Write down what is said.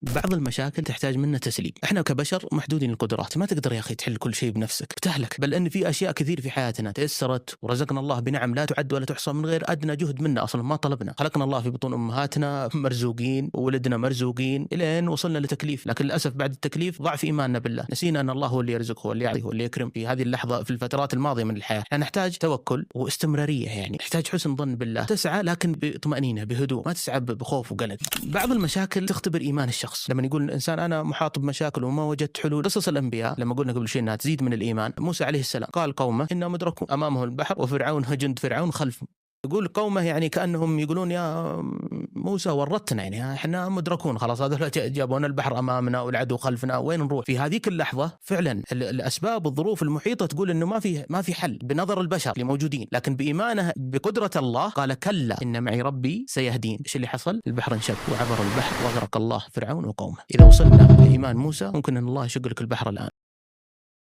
بعض المشاكل تحتاج منا تسليم. احنا كبشر محدودين القدرات، ما تقدر يا اخي تحل كل شيء بنفسك، بتهلك. بل ان في اشياء كثير في حياتنا تيسرت ورزقنا الله بنعم لا تعد ولا تحصى من غير ادنى جهد منا، اصلا ما طلبنا. خلقنا الله في بطون امهاتنا مرزوقين وولدنا مرزوقين الين وصلنا لتكليف، لكن للاسف بعد التكليف ضعف ايماننا بالله، نسينا ان الله هو اللي يرزق، هو اللي يعطي، هو اللي يكرم. في هذه اللحظه في الفترات الماضيه من الحياه نحتاج توكل واستمراريه، يعني نحتاج حسن ظن بالله، تسعى لكن بطمأنينة بهدوء، ما تسعى بخوف وقلق. بعض المشاكل تختبر ايمان الشخص. لما يقول الانسان انا محاط بمشاكل وما وجدت حلول، قصص الانبياء لما قلنا قبل شيء انها تزيد من الايمان. موسى عليه السلام قال قومه انهم ادركوا امامه البحر وفرعون جند فرعون خلفهم. يقول قومه يعني كأنهم يقولون يا موسى ورطنا، يعني احنا مدركون خلاص، هذول جابونا البحر امامنا والعدو خلفنا، وين نروح؟ في هذيك اللحظه فعلا الاسباب والظروف المحيطه تقول انه ما في حل بنظر البشر اللي موجودين، لكن بايمانه بقدره الله قال كلا ان معي ربي سيهدين. ايش اللي حصل؟ البحر انشق وعبر البحر واغرق الله فرعون وقومه. اذا وصلنا لايمان موسى ممكن ان الله يشق لك البحر الان.